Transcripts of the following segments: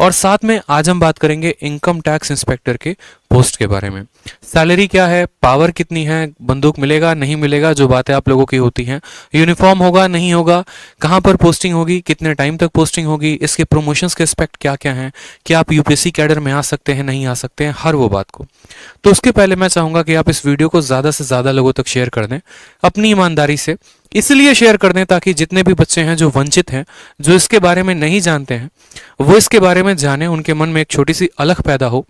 और साथ में आज हम बात करेंगे इनकम टैक्स इंस्पेक्टर के पोस्ट के बारे में। सैलरी क्या है, पावर कितनी है, बंदूक मिलेगा नहीं मिलेगा, जो बातें आप लोगों की होती हैं, यूनिफॉर्म होगा नहीं होगा, कहाँ पर पोस्टिंग होगी, कितने टाइम तक पोस्टिंग होगी, इसके प्रमोशंस के एस्पेक्ट क्या क्या हैं, क्या आप यूपीएससी कैडर में आ सकते हैं नहीं आ सकते हैं, हर वो बात को। तो उसके पहले मैं चाहूंगा कि आप इस वीडियो को ज़्यादा से ज़्यादा लोगों तक शेयर कर दें अपनी ईमानदारी से। इसलिए शेयर कर दें ताकि जितने भी बच्चे हैं जो वंचित हैं, जो इसके बारे में नहीं जानते हैं, वो इसके बारे में जाने, उनके मन में एक छोटी सी अलख पैदा हो,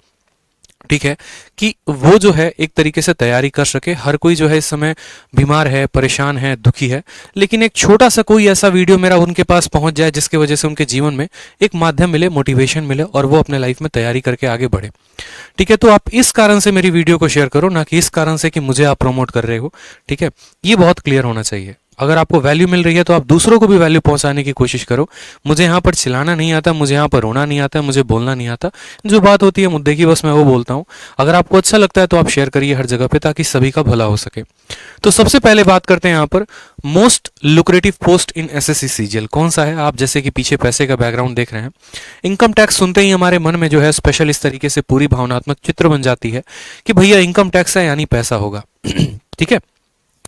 ठीक है, कि वो जो है एक तरीके से तैयारी कर सके। हर कोई जो है इस समय बीमार है, परेशान है, दुखी है, लेकिन एक छोटा सा कोई ऐसा वीडियो मेरा उनके पास पहुंच जाए जिसकी वजह से उनके जीवन में एक माध्यम मिले, मोटिवेशन मिले और वो अपने लाइफ में तैयारी करके आगे बढ़े। ठीक है, तो आप इस कारण से मेरी वीडियो को शेयर करो, ना कि इस कारण से कि मुझे आप प्रमोट कर रहे हो। ठीक है, ये बहुत क्लियर होना चाहिए। अगर आपको वैल्यू मिल रही है तो आप दूसरों को भी वैल्यू पहुंचाने की कोशिश करो। मुझे यहाँ पर चिल्लाना नहीं आता, मुझे यहाँ पर रोना नहीं आता, मुझे बोलना नहीं आता, जो बात होती है मुद्दे की बस मैं वो बोलता हूँ। अगर आपको अच्छा लगता है तो आप शेयर करिए हर जगह पे ताकि सभी का भला हो सके। तो सबसे पहले बात करते हैं यहाँ पर मोस्ट लुक्रेटिव पोस्ट इन एसएससी सीजीएल कौन सा है। आप जैसे कि पीछे पैसे का बैकग्राउंड देख रहे हैं, इनकम टैक्स सुनते ही हमारे मन में जो है स्पेशल इस तरीके से पूरी भावनात्मक चित्र बन जाती है कि भैया इनकम टैक्स है यानी पैसा होगा। ठीक है,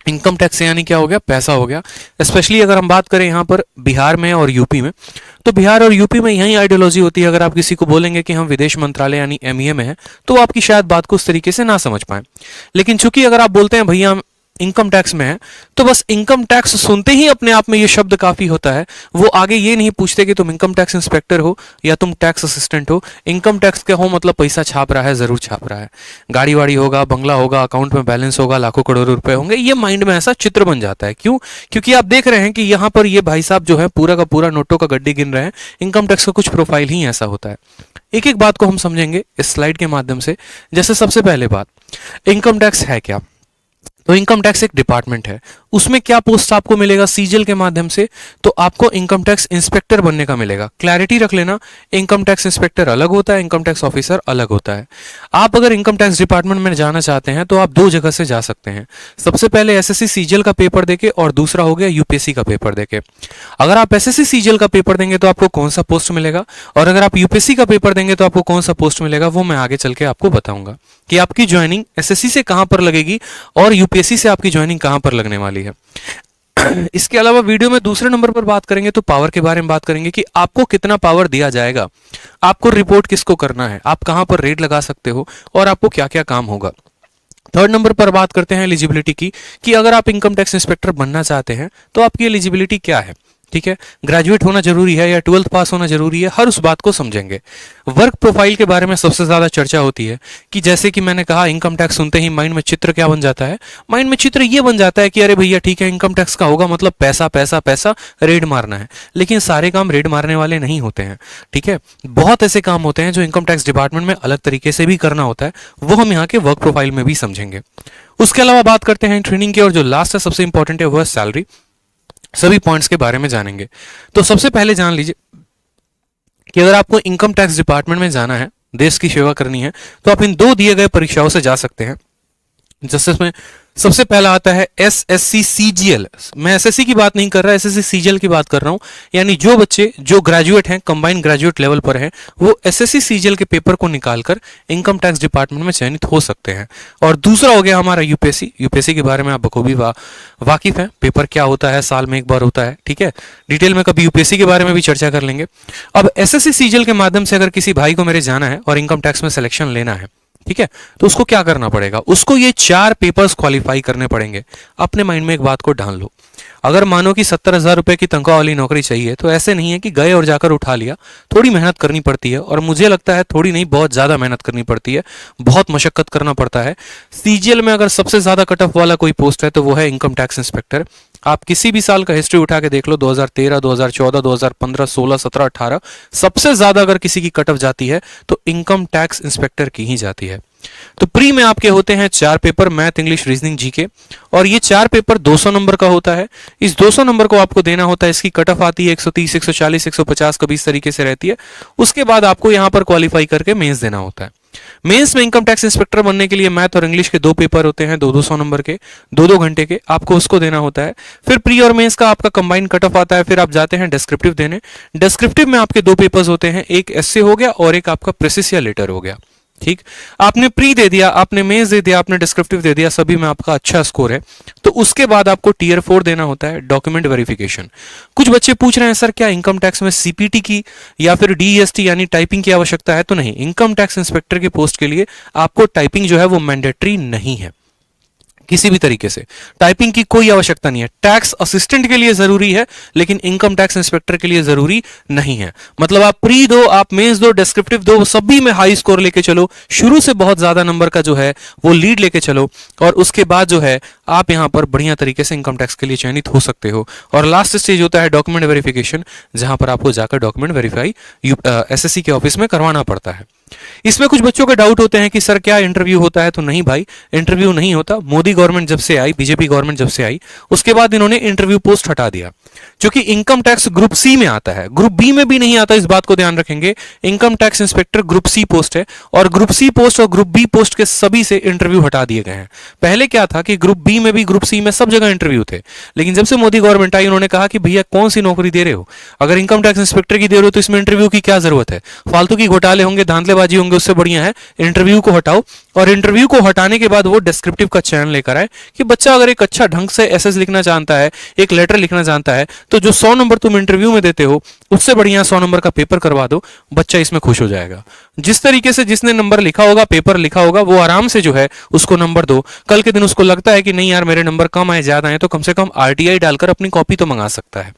इनकम टैक्स से यानी क्या हो गया, पैसा हो गया। स्पेशली अगर हम बात करें यहाँ पर बिहार में और यूपी में, तो बिहार और यूपी में यही आइडियोलॉजी होती है। अगर आप किसी को बोलेंगे कि हम विदेश मंत्रालय यानी एमईए में हैं, तो वो आपकी शायद बात को उस तरीके से ना समझ पाए। लेकिन चूंकि अगर आप बोलते हैं भैया हम इनकम टैक्स में है, तो बस इनकम टैक्स सुनते ही अपने आप में ये शब्द काफी होता है। वो आगे ये नहीं पूछते कि तुम इनकम टैक्स इंस्पेक्टर हो या तुम टैक्स असिस्टेंट हो। इनकम टैक्स के हो मतलब पैसा छाप रहा है, जरूर छाप रहा है, गाड़ी वाड़ी होगा, बंगला होगा, अकाउंट में बैलेंस होगा, लाखों करोड़ों रुपए होंगे। ये माइंड में ऐसा चित्र बन जाता है। क्यों? क्योंकि आप देख रहे हैं कि यहाँ पर ये भाई साहब जो है पूरा का पूरा नोटों का गड्ढी गिन रहे हैं। इनकम टैक्स का कुछ प्रोफाइल ही ऐसा होता है। एक एक बात को हम समझेंगे इस स्लाइड के माध्यम से। जैसे सबसे पहले बात, इनकम टैक्स है क्या? तो इनकम टैक्स एक डिपार्टमेंट है, उसमें क्या पोस्ट आपको मिलेगा सीजीएल के माध्यम से? तो आपको इनकम टैक्स इंस्पेक्टर बनने का मिलेगा। क्लैरिटी रख लेना, इनकम टैक्स इंस्पेक्टर अलग होता है, इनकम टैक्स ऑफिसर अलग होता है। आप अगर इनकम टैक्स डिपार्टमेंट में जाना चाहते हैं तो आप दो जगह से जा सकते हैं। सबसे पहले एसएससी सीजीएल का पेपर देके और दूसरा हो गया यूपीएससी का पेपर देके। अगर आप एसएससी सीजीएल का पेपर देंगे तो आपको कौन सा पोस्ट मिलेगा, और अगर आप यूपीएससी का पेपर देंगे तो आपको कौन सा पोस्ट मिलेगा, वो मैं आगे चल के आपको बताऊंगा कि आपकी ज्वाइनिंग एसएससी से कहां पर लगेगी और यूपीएससी से आपकी ज्वाइनिंग कहां पर लगने वाली है। इसके अलावा वीडियो में दूसरे नंबर पर बात करेंगे तो पावर के बारे में बात करेंगे कि आपको कितना पावर दिया जाएगा, आपको रिपोर्ट किसको करना है, आप कहां पर रेड लगा सकते हो और आपको क्या क्या काम होगा। थर्ड नंबर पर बात करते हैं एलिजिबिलिटी की, कि अगर आप इनकम टैक्स इंस्पेक्टर बनना चाहते हैं तो आपकी एलिजिबिलिटी क्या है। ठीक है, ग्रेजुएट होना जरूरी है या 12th पास होना जरूरी है, हर उस बात को समझेंगे। वर्क प्रोफाइल के बारे में सबसे ज्यादा चर्चा होती है कि जैसे कि मैंने कहा इनकम टैक्स सुनते ही माइंड में चित्र क्या बन जाता है, माइंड में चित्र ये बन जाता है कि अरे भैया ठीक है इनकम टैक्स का होगा मतलब पैसा पैसा पैसा, रेड मारना है। लेकिन सारे काम रेड मारने वाले नहीं होते हैं। ठीक है, बहुत ऐसे काम होते हैं जो इनकम टैक्स डिपार्टमेंट में अलग तरीके से भी करना होता है, वो हम यहाँ के वर्क प्रोफाइल में भी समझेंगे। उसके अलावा बात करते हैं ट्रेनिंग की, और जो लास्ट है सबसे इंपॉर्टेंट है वो है सैलरी। सभी पॉइंट्स के बारे में जानेंगे। तो सबसे पहले जान लीजिए कि अगर आपको इनकम टैक्स डिपार्टमेंट में जाना है, देश की सेवा करनी है, तो आप इन दो दिए गए परीक्षाओं से जा सकते हैं। जिसमें सबसे पहला आता है एसएससी सीजीएल। मैं एसएससी की बात नहीं कर रहा, एसएससी सीजीएल की बात कर रहा हूं। यानी जो बच्चे जो ग्रेजुएट हैं, कंबाइंड ग्रेजुएट लेवल पर हैं, वो एसएससी सीजीएल के पेपर को निकालकर इनकम टैक्स डिपार्टमेंट में चयनित हो सकते हैं। और दूसरा हो गया हमारा यूपीएससी। यूपीएससी के बारे में आप बखूबी वाकिफ हैं, पेपर क्या होता है, साल में एक बार होता है। ठीक है, डिटेल में कभी यूपीएससी के बारे में भी चर्चा कर लेंगे। अब एसएससी सीजीएल के माध्यम से अगर किसी भाई को मेरे जाना है और इनकम टैक्स में सिलेक्शन लेना है, ठीक है, तो उसको क्या करना पड़ेगा, उसको ये 4 पेपर्स क्वालिफाई करने पड़ेंगे। अपने माइंड में एक बात को ढाल लो। अगर मानो कि 70,000 रुपए की तनख्वाह वाली नौकरी चाहिए, तो ऐसे नहीं है कि गए और जाकर उठा लिया। थोड़ी मेहनत करनी पड़ती है, और मुझे लगता है थोड़ी नहीं बहुत ज्यादा मेहनत करनी पड़ती है, बहुत मशक्कत करना पड़ता है। सीजीएल में अगर सबसे ज्यादा कट ऑफ वाला कोई पोस्ट है तो वो है इनकम टैक्स इंस्पेक्टर। आप किसी भी साल का हिस्ट्री उठा के देख लो, 2013, 2014, 2015, 16, 17, 18, सबसे ज्यादा अगर किसी की कट ऑफ जाती है तो इनकम टैक्स इंस्पेक्टर की ही जाती है। तो प्री में आपके होते हैं 4 paper, math, English, reasoning, GK, और ये 4 पेपर 200 नंबर का होता है। इस 200 नंबर को आपको देना होता है। इसकी कट ऑफ आती है 130, 140, 150, कभी इस तरीके से रहती है। उसके बाद आपको यहां पर क्वालिफाई करके मेंस देना होता है। मेंस में इनकम टैक्स इंस्पेक्टर बनने के लिए मैथ और इंग्लिश के 2 पेपर होते हैं, 2-2 नंबर के, 2-2 घंटे के, आपको उसको देना होता है। फिर प्री और मेंस का आपका कंबाइन कट ऑफ आता है, फिर आप जाते हैं डिस्क्रिप्टिव देने। डिस्क्रिप्टिव में आपके 2 पेपर्स होते हैं, एक एस्से हो गया और एक आपका प्रेसिस या लेटर हो गया। ठीक, आपने प्री दे दिया, आपने मेंस दे दिया, आपने डिस्क्रिप्टिव दे दिया, सभी में आपका अच्छा स्कोर है, तो उसके बाद आपको टियर 4 देना होता है, डॉक्यूमेंट वेरिफिकेशन। कुछ बच्चे पूछ रहे हैं सर क्या इनकम टैक्स में सीपीटी की या फिर डीईएसटी यानी टाइपिंग की आवश्यकता है? तो नहीं, इनकम टैक्स इंस्पेक्टर के पोस्ट के लिए आपको टाइपिंग जो है वो मैंडेटरी नहीं है किसी भी तरीके से। टाइपिंग की कोई आवश्यकता नहीं है। टैक्स असिस्टेंट के लिए जरूरी है, लेकिन इनकम टैक्स इंस्पेक्टर के लिए जरूरी नहीं है। मतलब आप प्री दो, आप मेंस दो, डिस्क्रिप्टिव दो, सभी में हाई स्कोर लेके चलो, शुरू से बहुत ज्यादा नंबर का जो है वो लीड लेके चलो, और उसके बाद जो है आप यहां पर बढ़िया तरीके से इनकम टैक्स के लिए चयनित हो सकते हो। और लास्ट स्टेज होता है डॉक्यूमेंट वेरिफिकेशन, जहां पर आपको जाकर डॉक्यूमेंट वेरीफाई एसएससी के ऑफिस में करवाना पड़ता है। इसमें कुछ बच्चों के डाउट होते हैं कि सर क्या इंटरव्यू होता है? तो नहीं भाई, इंटरव्यू नहीं होता। मोदी गवर्नमेंट जब से आई, बीजेपी गवर्नमेंट जब से आई, उसके बाद इन्होंने इंटरव्यू पोस्ट हटा दिया, क्योंकि इनकम टैक्स ग्रुप सी में आता है, ग्रुप बी में भी नहीं आता। इस बात को ध्यान रखेंगे, income tax inspector group C post है, और ग्रुप सी पोस्ट और ग्रुप बी पोस्ट के सभी से इंटरव्यू हटा दिए गए हैं। पहले क्या था कि ग्रुप बी में भी, ग्रुप सी में, सब जगह इंटरव्यू थे, लेकिन जब से मोदी गवर्नमेंट आई, उन्होंने कहा कि भैया कौन सी नौकरी दे रहे हो? अगर इनकम टैक्स इंस्पेक्टर की दे रहे हो तो इसमें इंटरव्यू की क्या जरूरत है? फालतू की घोटाले होंगे, धांधलेबाजी होंगे, उससे बढ़िया है इंटरव्यू को हटाओ। और इंटरव्यू को हटाने के बाद वो डिस्क्रिप्टिव का चयन लेकर आए कि बच्चा अगर एक अच्छा ढंग से एसएस लिखना जानता है, एक लेटर लिखना जानता है, तो जो 100 नंबर तुम इंटरव्यू में देते हो उससे बढ़िया 100 नंबर का पेपर करवा दो, बच्चा इसमें खुश हो जाएगा। जिस तरीके से जिसने नंबर लिखा होगा, पेपर लिखा होगा, वो आराम से जो है उसको नंबर दो। कल के दिन उसको लगता है कि नहीं यार मेरे नंबर कम आए, ज्यादा आए, तो कम से कम आरटीआई डालकर अपनी कॉपी तो मंगा सकता है।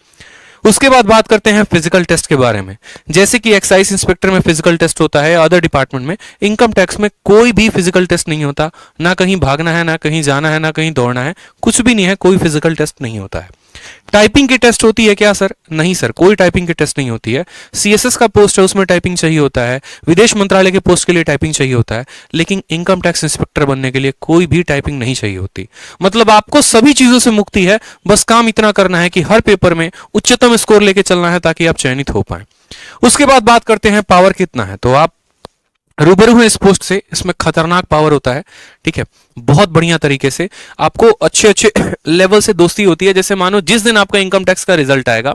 उसके बाद बात करते हैं फिजिकल टेस्ट के बारे में। जैसे कि एक्साइज इंस्पेक्टर में फिजिकल टेस्ट होता है, अदर डिपार्टमेंट में, इनकम टैक्स में कोई भी फिजिकल टेस्ट नहीं होता। ना कहीं भागना है, ना कहीं जाना है, ना कहीं दौड़ना है, कुछ भी नहीं है, कोई फिजिकल टेस्ट नहीं होता है। टाइपिंग की टेस्ट होती है क्या सर? नहीं सर, कोई टाइपिंग की टेस्ट नहीं होती है। सीएसएस का पोस्ट है, उसमें टाइपिंग चाहिए होता है, विदेश मंत्रालय के पोस्ट के लिए टाइपिंग चाहिए होता है, लेकिन इनकम टैक्स इंस्पेक्टर बनने के लिए कोई भी टाइपिंग नहीं चाहिए होती। मतलब आपको सभी चीजों से मुक्ति है, बस काम इतना करना है कि हर पेपर में उच्चतम स्कोर लेके चलना है ताकि आप चयनित हो पाए। उसके बाद बात करते हैं पावर कितना है। तो आप रूबरू हैं इस पोस्ट से, इसमें खतरनाक पावर होता है, ठीक है, बहुत बढ़िया तरीके से आपको अच्छे अच्छे लेवल से दोस्ती होती है। जैसे मानो जिस दिन आपका इनकम टैक्स का रिजल्ट आएगा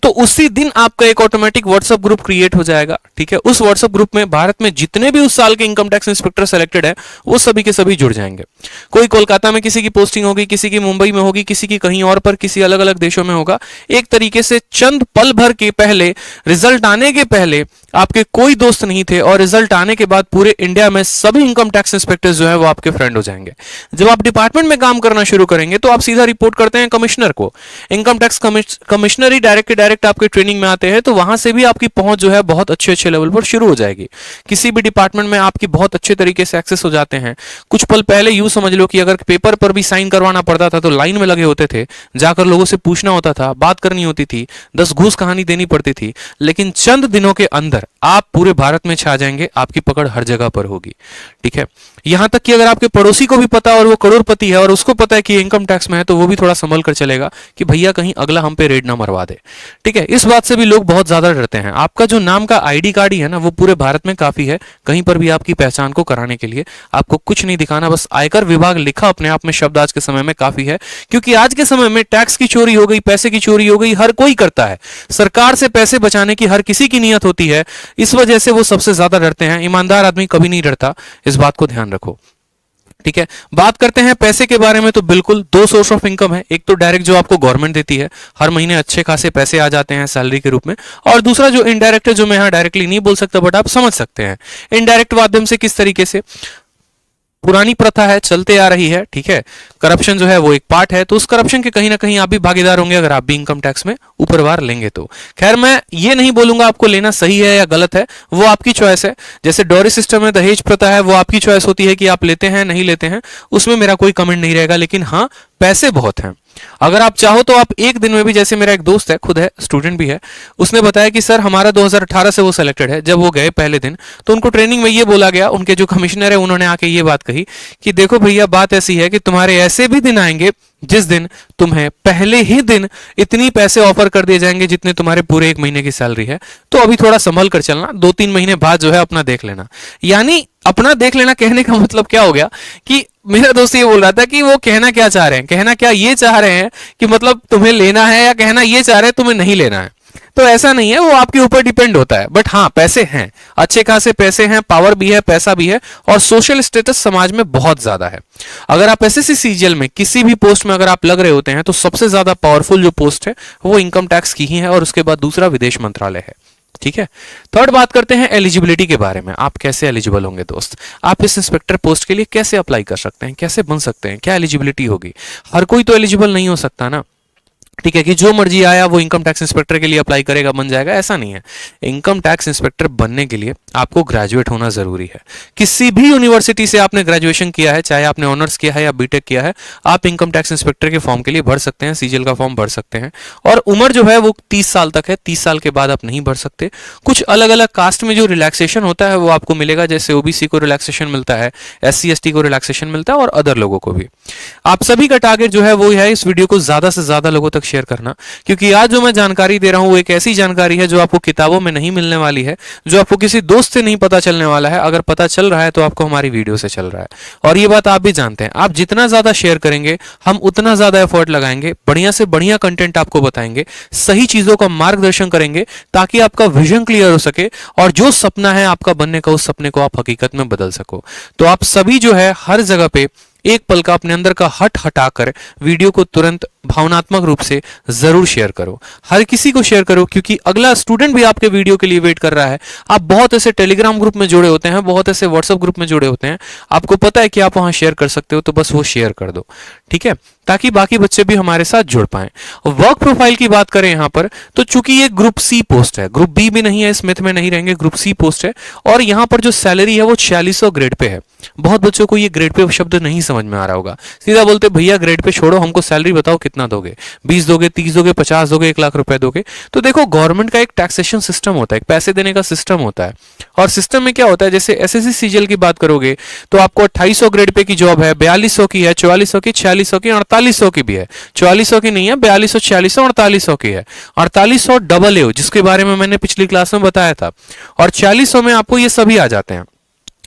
तो उसी दिन आपका एक ऑटोमेटिक व्हाट्सएप ग्रुप क्रिएट हो जाएगा, ठीक है। उस व्हाट्सएप ग्रुप में भारत में जितने भी उस साल के इनकम टैक्स इंस्पेक्टर सेलेक्टेड है वो सभी के सभी जुड़ जाएंगे। कोई कोलकाता में किसी की पोस्टिंग होगी, किसी की मुंबई में होगी, किसी की कहीं और पर, किसी अलग अलग देशों में होगा। एक तरीके से चंद पल भर के पहले, रिजल्ट आने के पहले आपके कोई दोस्त नहीं थे, और रिजल्ट आने के बाद पूरे इंडिया में सभी इनकम टैक्स इंस्पेक्टर्स जो है वो आपके फ्रेंड हो जाएंगे। जब आप डिपार्टमेंट में काम करना शुरू करेंगे तो आप सीधा रिपोर्ट करते हैं कमिश्नर को। इनकम टैक्स कमिश्नर ही डायरेक्ट आपके ट्रेनिंग में आते हैं, तो वहां से भी आपकी पहुंच जो है बहुत अच्छे अच्छे लेवल पर शुरू हो जाएगी। किसी भी डिपार्टमेंट में आपकी बहुत अच्छे तरीके से एक्सेस हो जाते हैं। कुछ पल पहले यूं समझ लो कि अगर पेपर पर भी साइन करवाना पड़ता था तो लाइन में लगे होते थे, जाकर लोगों से पूछना होता था, बात करनी होती थी, 10 घूस कहानी देनी पड़ती थी। लेकिन चंद दिनों के अंदर आप पूरे भारत में छा जाएंगे, आपकी पकड़ हर जगह पर होगी, ठीक है। यहां तक कि अगर आपके पड़ोसी को भी पता और वो करोड़पति है और उसको पता है कि इनकम टैक्स में है, तो वो भी थोड़ा संभल कर चलेगा कि भैया कहीं अगला हम पे रेड ना मरवा दे, ठीक है। इस बात से भी लोग बहुत ज्यादा डरते हैं। आपका जो नाम का आईडी कार्ड ही है ना, वो पूरे भारत में काफी है। कहीं पर भी आपकी पहचान को कराने के लिए आपको कुछ नहीं दिखाना, बस आयकर विभाग लिखा अपने आप में शब्द आज के समय में काफी है। क्योंकि आज के समय में टैक्स की चोरी हो गई, पैसे की चोरी हो गई, हर कोई करता है। सरकार से पैसे बचाने की हर किसी की नियत होती है, इस वजह से वो सबसे ज्यादा डरते हैं। ईमानदार आदमी कभी नहीं डरता, इस बात को ध्यान रखो, ठीक है। बात करते हैं पैसे के बारे में, तो बिल्कुल 2 सोर्स ऑफ इनकम है। एक तो डायरेक्ट जो आपको गवर्नमेंट देती है, हर महीने अच्छे खासे पैसे आ जाते हैं सैलरी के रूप में, और दूसरा जो इनडायरेक्ट है, जो मैं यहां डायरेक्टली नहीं बोल सकता बट आप समझ सकते हैं। इनडायरेक्ट माध्यम से किस तरीके से पुरानी प्रथा है, चलते आ रही है, ठीक है। करप्शन जो है वो एक पार्ट है, तो उस करप्शन के कहीं ना कहीं आप भी भागीदार होंगे अगर आप भी इनकम टैक्स में ऊपरवार लेंगे तो। खैर मैं ये नहीं बोलूंगा आपको लेना सही है या गलत है, वो आपकी चॉइस है। जैसे डॉरी सिस्टम में दहेज प्रथा है, वो आपकी चॉइस होती है कि आप लेते हैं नहीं लेते हैं, उसमें मेरा कोई कमेंट नहीं रहेगा। लेकिन हाँ, पैसे बहुत हैं। अगर आप चाहो तो आप एक दिन में भी, जैसे मेरा एक दोस्त है, खुद है, स्टूडेंट भी है, उसने बताया कि सर हमारा 2018 से वो सेलेक्टेड है। जब वो गए पहले दिन तो उनको ट्रेनिंग में ये बोला गया, उनके जो कमिश्नर है उन्होंने आके ये बात कही कि देखो भैया बात ऐसी है कि तुम्हारे ऐसे भी दिन आएंगे जिस दिन तुम्हें पहले ही दिन इतनी पैसे ऑफर कर दिए जाएंगे जितने तुम्हारे पूरे 1 महीने की सैलरी है, तो अभी थोड़ा संभल कर चलना, 2-3 महीने बाद जो है अपना देख लेना। यानी अपना देख लेना कहने का मतलब क्या हो गया कि मेरा दोस्त ये बोल रहा था कि वो कहना क्या चाह रहे हैं, कहना क्या ये चाह रहे हैं कि मतलब तुम्हें लेना है, या कहना ये चाह रहे हैं तुम्हें नहीं लेना है। तो ऐसा नहीं है, वो आपके ऊपर डिपेंड होता है। बट हाँ, पैसे हैं, अच्छे खासे पैसे हैं, पावर भी है, पैसा भी है, और सोशल स्टेटस समाज में बहुत ज्यादा है। अगर आप एसएससी सीजीएल में किसी भी पोस्ट में अगर आप लग रहे होते हैं तो सबसे ज्यादा पावरफुल जो पोस्ट है वो इनकम टैक्स की ही है, और उसके बाद दूसरा विदेश मंत्रालय है। ठीक है। थर्ड बात करते हैं एलिजिबिलिटी के बारे में। आप कैसे एलिजिबल होंगे दोस्त, आप इस इंस्पेक्टर पोस्ट के लिए कैसे अप्लाई कर सकते हैं, कैसे बन सकते हैं, क्या एलिजिबिलिटी होगी। हर कोई तो एलिजिबल नहीं हो सकता ना, ठीक है, कि जो मर्जी आया वो इनकम टैक्स इंस्पेक्टर के लिए अप्लाई करेगा बन जाएगा, ऐसा नहीं है। इनकम टैक्स इंस्पेक्टर बनने के लिए आपको ग्रेजुएट होना जरूरी है। किसी भी यूनिवर्सिटी से आपने ग्रेजुएशन किया है, चाहे आपने ऑनर्स किया है या बीटेक किया है, आप इनकम टैक्स इंस्पेक्टर के फॉर्म के लिए भर सकते हैं, सीजीएल का फॉर्म भर सकते हैं। और उम्र जो है वो 30 साल तक है, 30 साल के बाद आप नहीं भर सकते। कुछ अलग अलग कास्ट में जो रिलैक्सेशन होता है वो आपको मिलेगा, जैसे ओबीसी को रिलैक्सेशन मिलता है, एससी एसटी को रिलैक्सेशन मिलता है, और अदर लोगों को भी। आप सभी का टारगेट जो है वो है इस वीडियो को ज्यादा से ज्यादा लोगों तक शेयर करना, क्योंकि आज जो मैं जानकारी दे रहा हूं वो एक ऐसी जानकारी है जो आपको किताबों में नहीं मिलने वाली है, जो आपको किसी दोस्त से नहीं पता चलने वाला है। अगर पता चल रहा है तो आपको हमारी वीडियो से चल रहा है, और ये बात आप भी जानते हैं। आप जितना ज्यादा शेयर करेंगे हम उतना ज्यादा एफर्ट लगाएंगे, बढ़िया से बढ़िया कंटेंट आपको बताएंगे, सही चीजों का मार्गदर्शन करेंगे, ताकि आपका विजन क्लियर हो सके, और जो सपना है आपका बनने का, उस सपने को आप हकीकत में बदल सको। तो आप सभी जो है हर जगह पे एक पल का अपने अंदर का हट हटाकर वीडियो को तुरंत भावनात्मक रूप से जरूर शेयर करो, हर किसी को शेयर करो, क्योंकि अगला स्टूडेंट भी आपके वीडियो के लिए वेट कर रहा है। आप बहुत ऐसे टेलीग्राम ग्रुप में जुड़े होते हैं, बहुत ऐसे व्हाट्सएप ग्रुप में जुड़े होते हैं, आपको पता है कि आप वहां शेयर कर सकते हो, तो बस वो शेयर कर दो, ठीक है, ताकि बाकी बच्चे भी हमारे साथ जुड़ पाएं। वर्क प्रोफाइल की बात करें यहां पर, तो चूंकि ये ग्रुप सी पोस्ट है, ग्रुप बी भी नहीं है, स्मिथ में नहीं रहेंगे, ग्रुप सी पोस्ट है, और यहां पर जो सैलरी है वो 4600 ग्रेड पे है। बहुत बच्चों को ये ग्रेड पे शब्द नहीं समझ में आ रहा होगा, सीधा बोलते भैया ग्रेड पे छोड़ो, हमको सैलरी बताओ कितना दोगे, 20 दोगे, 30 दोगे, 50 दोगे, 1 लाख रुपए दोगे। तो देखो, गवर्नमेंट का एक टैक्सेशन सिस्टम होता है, एक पैसे देने का सिस्टम होता है, और सिस्टम में क्या होता है, जैसे एसएससी सीजीएल की बात करोगे तो आपको 2800 ग्रेड पे की जॉब है, 4200 की है, 4400 की, 4600 की, 4800 की भी है। 4400 की नहीं है, 4200, 4600, 4800 की है। 4800 डबल ए, जिसके बारे में मैंने पिछली क्लास में बताया था, और 4600 में आपको ये सभी आ जाते हैं।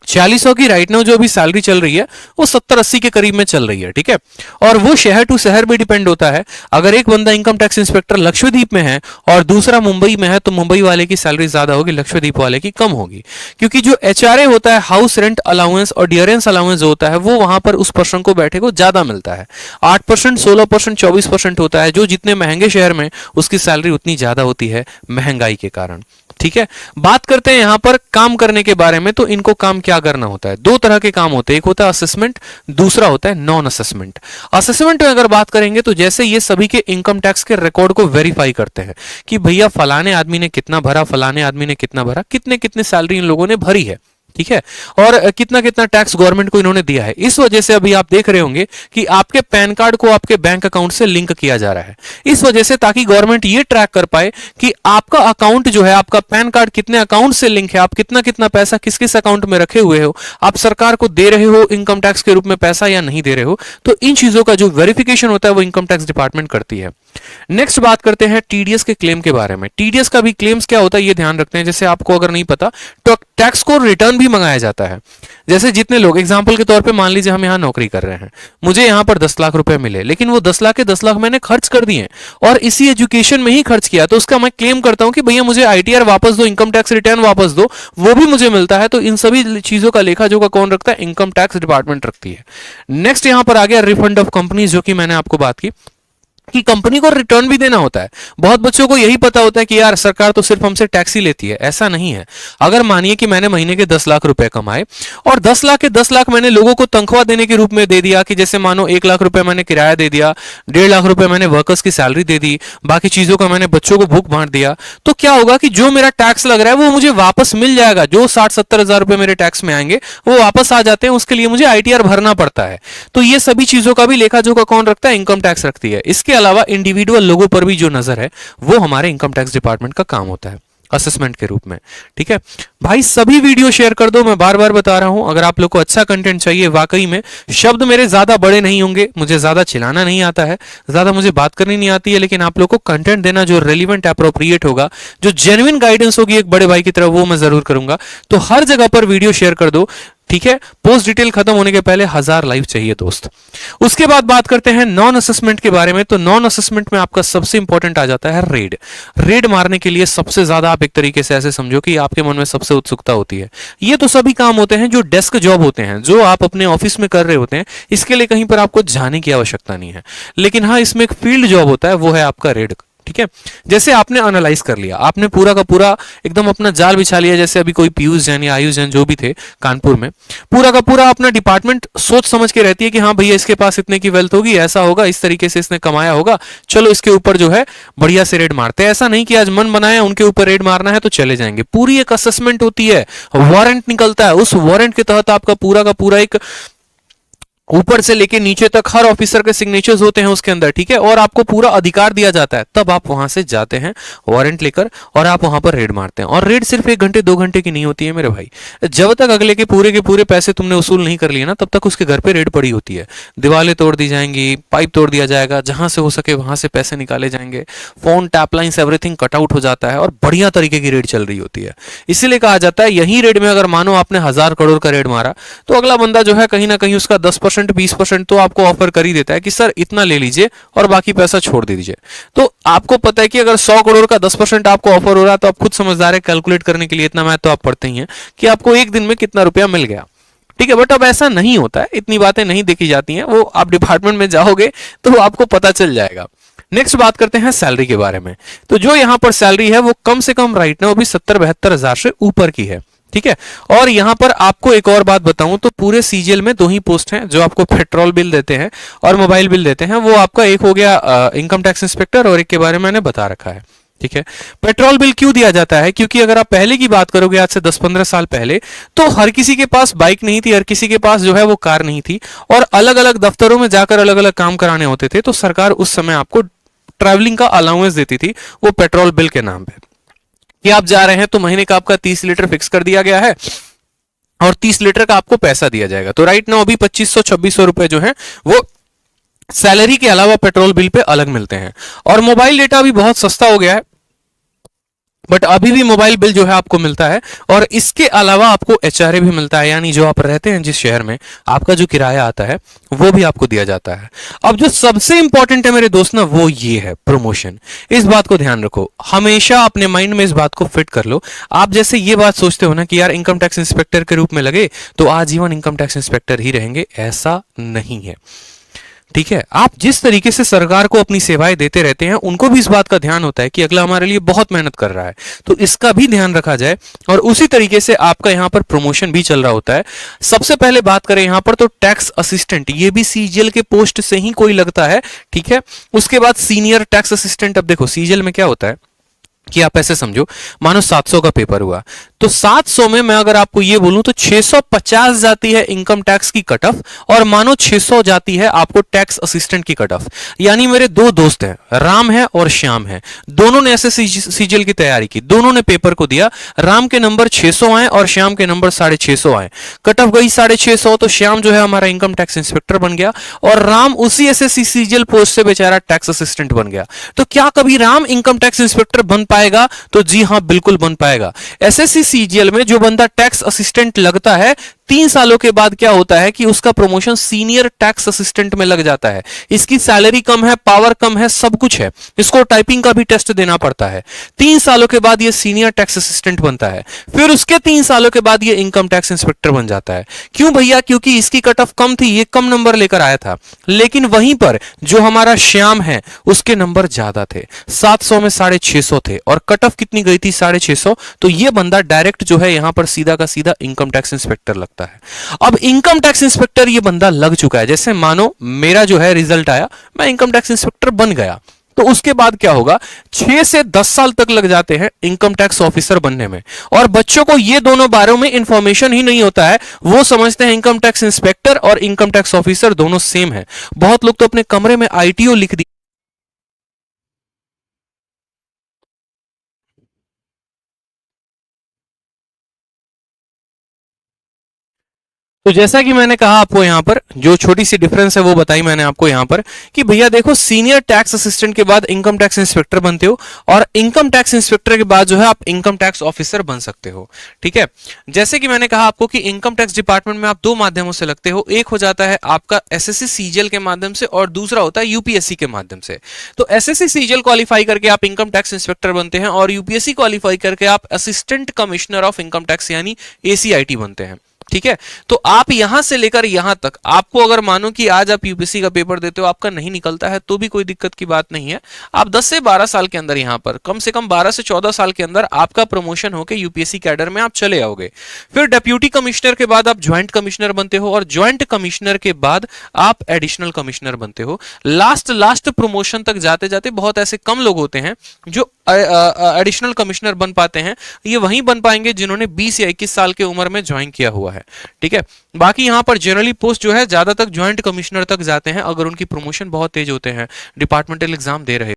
4600 की राइट नाउ जो अभी सैलरी चल रही है वो 70-80 के करीब में चल रही है, ठीक है। और वो शहर टू शहर भी डिपेंड होता है। अगर एक बंदा इनकम टैक्स इंस्पेक्टर लक्षद्वीप में है और दूसरा मुंबई में है, तो मुंबई वाले की सैलरी ज्यादा होगी, लक्षद्वीप वाले की कम होगी, क्योंकि जो एचआरए होता है, हाउस रेंट अलाउंस और डियरेंस अलाउंस जो होता है, वो वहां पर उस पर्सन को बैठे को ज्यादा मिलता है। 8%, 16%, 24% होता है, जो जितने महंगे शहर में उसकी सैलरी उतनी ज्यादा होती है महंगाई के कारण, ठीक है। बात करते हैं यहां पर काम करने के बारे में। तो इनको काम क्या करना होता है, दो तरह के काम होते हैं, एक होता है असेसमेंट, दूसरा होता है नॉन असेसमेंट। असेसमेंट में अगर बात करेंगे तो जैसे ये सभी के इनकम टैक्स के रिकॉर्ड को वेरीफाई करते हैं कि भैया फलाने आदमी ने कितना भरा, फलाने आदमी ने कितना भरा, कितने कितने सैलरी इन लोगों ने भरी है, ठीक है, और कितना कितना टैक्स गवर्नमेंट को इन्होंने दिया है। इस वजह से अभी आप देख रहे होंगे कि आपके पैन कार्ड को आपके बैंक अकाउंट से लिंक किया जा रहा है, इस वजह से, ताकि गवर्नमेंट ये ट्रैक कर पाए कि आपका अकाउंट जो है, आपका पैन कार्ड कितने अकाउंट से लिंक है, आप कितना कितना पैसा किस किस अकाउंट में रखे हुए हो, आप सरकार को दे रहे हो इनकम टैक्स के रूप में पैसा या नहीं दे रहे हो। तो इन चीजों का जो वेरिफिकेशन होता है वो इनकम टैक्स डिपार्टमेंट करती है। नेक्स्ट बात करते हैं टीडीएस के क्लेम के बारे में। टीडीएस का भी क्लेम्स क्या होता है ये ध्यान रखते हैं। जैसे आपको अगर नहीं पता तो टैक्स को रिटर्न भी मंगाया जाता है। जैसे जितने लोग एग्जांपल के तौर पे मान लीजिए हम यहां नौकरी कर रहे हैं, मुझे यहां पर 10 लाख रुपए मिले, लेकिन वो 10 लाख के 10 लाख मैंने खर्च कर दिए और इसी एजुकेशन में ही खर्च किया, तो उसका मैं क्लेम करता हूं कि भैया मुझे आईटीआर वापस दो, इनकम टैक्स रिटर्न वापस दो, वो भी मुझे मिलता है। तो इन सभी चीजों का लेखा जोखा कौन रखता है? इनकम टैक्स डिपार्टमेंट रखती है। नेक्स्ट यहां पर आ गया रिफंड ऑफ कंपनीज, जो कि मैंने आपको बात की। कि कंपनी को रिटर्न भी देना होता है। बहुत बच्चों को यही पता होता है कि यार सरकार तो सिर्फ हमसे टैक्स ही लेती है, ऐसा नहीं है। अगर मानिए कि मैंने महीने के 10 लाख रुपए कमाए और 10 लाख के 10 लाख मैंने लोगों को तनख्वाह देने के रूप में दे दिया, कि जैसे मानो 1 लाख रुपए मैंने किराया दे दिया, 1.5 लाख रुपए मैंने वर्कर्स की सैलरी दे दी, बाकी चीजों का मैंने बच्चों को भूख बांट दिया, तो क्या होगा कि जो मेरा टैक्स लग रहा है वो मुझे वापस मिल जाएगा। जो 60-70 हजार रुपए मेरे टैक्स में आएंगे वो वापस आ जाते हैं, उसके लिए मुझे आईटीआर भरना पड़ता है। तो ये सभी चीजों का भी लेखा जोखा कौन रखता है? इनकम टैक्स रखती है। इसके अलावा इंडिविजुअल लोगों पर भी जो नजर है वो हमारे इनकम टैक्स डिपार्टमेंट का काम होता है असेसमेंट के रूप में। ठीक है भाई, सभी वीडियो शेयर कर दो। मैं बार बार बता रहा हूं, अगर आप लोग को अच्छा कंटेंट चाहिए, वाकई में शब्द मेरे ज्यादा बड़े नहीं होंगे, मुझे ज्यादा चिल्लाना नहीं आता है, ज्यादा मुझे बात करनी नहीं आती है, लेकिन आप लोग को कंटेंट देना जो रेलिवेंट अप्रोप्रिएट होगा, जो जेन्युइन गाइडेंस होगी एक बड़े भाई की तरह, वो मैं जरूर करूंगा। तो हर जगह पर वीडियो शेयर कर दो। ठीक है, पोस्ट डिटेल खत्म होने के पहले 1000 लाइव चाहिए दोस्त। उसके बाद बात करते हैं नॉन असेसमेंट के बारे में। तो नॉन असेसमेंट में आपका सबसे इंपॉर्टेंट आ जाता है रेड। रेड मारने के लिए सबसे ज्यादा आप एक तरीके से ऐसे समझो कि आपके मन में सबसे उत्सुकता होती है। ये तो सभी काम होते हैं जो डेस्क जॉब होते हैं, जो आप अपने ऑफिस में कर रहे होते हैं, इसके लिए कहीं पर आपको जाने की आवश्यकता नहीं है। लेकिन हाँ, इसमें एक फील्ड जॉब होता है, वो है आपका रेड। ठीक है, जैसे आपने एनालाइज कर लिया, आपने पूरा का पूरा एकदम अपना जाल बिछा लिया, जैसे अभी कोई पीयूष जैन या आयुष जैन जो भी थे कानपुर में, पूरा का पूरा अपना डिपार्टमेंट सोच समझ के रहती है कि हाँ भैया इसके पास इतने की वेल्थ होगी, ऐसा होगा, इस तरीके से इसने कमाया होगा, चलो इसके ऊपर जो है बढ़िया से रेड मारते हैं। ऐसा नहीं कि आज मन बनाया उनके ऊपर रेड मारना है तो चले जाएंगे। पूरी एक असेसमेंट होती है, वारंट निकलता है, उस वारंट के तहत आपका पूरा का पूरा एक ऊपर से लेके नीचे तक हर ऑफिसर के सिग्नेचर्स होते हैं उसके अंदर। ठीक है, और आपको पूरा अधिकार दिया जाता है, तब आप वहां से जाते हैं वारंट लेकर और आप वहां पर रेड मारते हैं। और रेड सिर्फ 1 घंटे 2 घंटे की नहीं होती है मेरे भाई। जब तक अगले के पूरे पैसे तुमने वसूल नहीं कर लिए ना, तब तक उसके घर पे रेड पड़ी होती है। दीवारें तोड़ दी जाएंगी, पाइप तोड़ दिया जाएगा, जहां से हो सके वहां से पैसे निकाले जाएंगे, phone, tap lines, everything cut out हो जाता है और बढ़िया तरीके की रेड चल रही होती है। इसीलिए कहा जाता है यही रेड में अगर मानो आपने 1000 करोड़ का रेड मारा, तो अगला बंदा जो है कहीं ना कहीं उसका 10% 20% तो आपको ऑफर कर ही देता है कि सर इतना ले लीजिए और बाकी पैसा छोड़ दे दीजिए। तो आपको पता है कि अगर 100 करोड़ का 10% आपको ऑफर हो रहा है, तो आप खुद समझदार है, कैलकुलेट करने के लिए इतना मैथ तो आप पढ़ते ही हैं कि आपको एक दिन में कितना रुपया मिल गया। ठीक है, बट अब ऐसा नहीं होता है, इतनी बातें नहीं देखी जाती हैं, वो आप डिपार्टमेंट में जाओगे तो आपको पता चल जाएगा। नेक्स्ट बात करते हैं सैलरी के बारे में। तो जो यहां पर सैलरी है वो कम से कम राइट ना वो भी 70-72 हजार से ऊपर की है। ठीक है, और यहां पर आपको एक और बात बताऊं तो पूरे सीजीएल में 2 ही पोस्ट हैं जो आपको पेट्रोल बिल देते हैं और मोबाइल बिल देते हैं। वो आपका एक हो गया इनकम टैक्स इंस्पेक्टर और एक के बारे में मैंने बता रखा है। ठीक है, पेट्रोल बिल क्यों दिया जाता है? क्योंकि अगर आप पहले की बात करोगे, आज से 10-15 साल पहले, तो हर किसी के पास बाइक नहीं थी, हर किसी के पास जो है वो कार नहीं थी और अलग अलग दफ्तरों में जाकर अलग अलग काम कराने होते थे। तो सरकार उस समय आपको ट्रैवलिंग का अलाउंस देती थी, वो पेट्रोल बिल के नाम पे, कि आप जा रहे हैं तो महीने का आपका 30 लीटर फिक्स कर दिया गया है और 30 लीटर का आपको पैसा दिया जाएगा। तो राइट नाउ अभी 2500-2600 रुपए जो है वो सैलरी के अलावा पेट्रोल बिल पे अलग मिलते हैं। और मोबाइल डेटा अभी बहुत सस्ता हो गया है, बट अभी भी मोबाइल बिल जो है आपको मिलता है और इसके अलावा आपको एचआरए भी मिलता है, यानी जो आप रहते हैं जिस शहर में, आपका जो किराया आता है वो भी आपको दिया जाता है। अब जो सबसे इंपॉर्टेंट है मेरे दोस्त ना, वो ये है प्रमोशन। इस बात को ध्यान रखो, हमेशा अपने माइंड में इस बात को फिट कर लो। आप जैसे ये बात सोचते हो ना कि यार इनकम टैक्स इंस्पेक्टर के रूप में लगे तो आजीवन इनकम टैक्स इंस्पेक्टर ही रहेंगे, ऐसा नहीं है। ठीक है, आप जिस तरीके से सरकार को अपनी सेवाएं देते रहते हैं, उनको भी इस बात का ध्यान होता है कि अगला हमारे लिए बहुत मेहनत कर रहा है, तो इसका भी ध्यान रखा जाए। और उसी तरीके से आपका यहां पर प्रमोशन भी चल रहा होता है। सबसे पहले बात करें यहां पर तो टैक्स असिस्टेंट, ये भी सीजीएल के पोस्ट से ही कोई लगता है। ठीक है, उसके बाद सीनियर टैक्स असिस्टेंट। अब देखो सीजीएल में क्या होता है कि आप ऐसे समझो, मानो 700 का पेपर हुआ तो 700 में मैं अगर आपको ये बोलूं तो 650 जाती है इनकम टैक्स की कट ऑफ और मानो 600 जाती है आपको टैक्स असिस्टेंट की कट ऑफ। यानी मेरे 2 दोस्त हैं, राम है और श्याम है, दोनों ने ऐसे सीजीएल की तैयारी की, दोनों ने पेपर को दिया। राम के नंबर 600 आए और श्याम के नंबर 650 आए, कट ऑफ गई 650, तो श्याम जो है हमारा इनकम टैक्स इंस्पेक्टर बन गया और राम उसी एसएससी सीजीएल पोस्ट से बेचारा टैक्स असिस्टेंट बन गया। तो क्या कभी राम इनकम टैक्स इंस्पेक्टर बन पाएगा? तो जी हां, बिल्कुल बन पाएगा। एसएससी सीजीएल में जो बंदा टैक्स असिस्टेंट लगता है 3 सालों के बाद क्या होता है कि उसका प्रमोशन सीनियर टैक्स असिस्टेंट में लग जाता है। इसकी सैलरी कम है, पावर कम है, सब कुछ है, इसको टाइपिंग का भी टेस्ट देना पड़ता है। 3 सालों के बाद ये सीनियर टैक्स असिस्टेंट बनता है, फिर उसके 3 सालों के बाद ये इनकम टैक्स इंस्पेक्टर बन जाता है। क्यों भैया? क्योंकि इसकी कट ऑफ कम थी, ये कम नंबर लेकर आया था, लेकिन वहीं पर जो हमारा श्याम है उसके नंबर ज्यादा थे, 700 में 650 थे, और कट ऑफ कितनी गई थी? 650। तो ये बंदा डायरेक्ट जो है यहां पर सीधा का सीधा इनकम टैक्स इंस्पेक्टर लगता है। अब इनकम टैक्स इंस्पेक्टर ये बंदा लग चुका है, जैसे मानो मेरा जो है रिजल्ट आया, मैं इनकम टैक्स इंस्पेक्टर बन गया, तो उसके बाद क्या होगा? 6 से 10 साल तक लग जाते हैं इनकम टैक्स ऑफिसर बनने में। और बच्चों को ये दोनों बारे में इंफॉर्मेशन ही नहीं होता है, वो समझते हैं इनकम टैक्स इंस्पेक्टर और इनकम टैक्स ऑफिसर दोनों सेम है। बहुत लोग तो अपने कमरे में आईटीओ लिख दिए। तो जैसा कि मैंने कहा आपको यहां पर जो छोटी सी डिफरेंस है वो बताई मैंने आपको यहां पर कि भैया देखो, सीनियर टैक्स असिस्टेंट के बाद इनकम टैक्स इंस्पेक्टर बनते हो, और इनकम टैक्स इंस्पेक्टर के बाद जो है आप इनकम टैक्स ऑफिसर बन सकते हो। ठीक है, जैसे कि मैंने कहा आपको कि इनकम टैक्स डिपार्टमेंट में आप 2 माध्यमों से लगते हो, एक हो जाता है आपका एसएससी सीजीएल के माध्यम से, और दूसरा होता है यूपीएससी के माध्यम से। तो एसएससी सीजीएल क्वालिफाई करके आप इनकम टैक्स इंस्पेक्टर बनते हैं, और यूपीएससी क्वालिफाई करके आप assistant commissioner of income tax यानी एसीआईटी बनते हैं। ठीक है, तो आप यहां से लेकर यहां तक, आपको अगर मानो कि आज आप यूपीएससी का पेपर देते हो, आपका नहीं निकलता है, तो भी कोई दिक्कत की बात नहीं है। आप 10 से 12 साल के अंदर, यहां पर कम से कम 12 से 14 साल के अंदर आपका प्रमोशन होकर यूपीएससी कैडर में आप चले आओगे। फिर डेप्यूटी कमिश्नर के बाद आप ज्वाइंट कमिश्नर बनते हो, और ज्वाइंट कमिश्नर के बाद आप एडिशनल कमिश्नर बनते हो। लास्ट प्रमोशन तक जाते जाते बहुत ऐसे कम लोग होते हैं जो एडिशनल कमिश्नर बन पाते हैं। ये वहीं बन पाएंगे जिन्होंने 20 या 21 साल की उम्र में ज्वाइन किया हुआ है। ठीक है, बाकी यहां पर जनरली पोस्ट जो है ज्यादातर ज्वाइंट कमिश्नर तक जाते हैं, अगर उनकी प्रमोशन बहुत तेज होते हैं, डिपार्टमेंटल एग्जाम दे रहे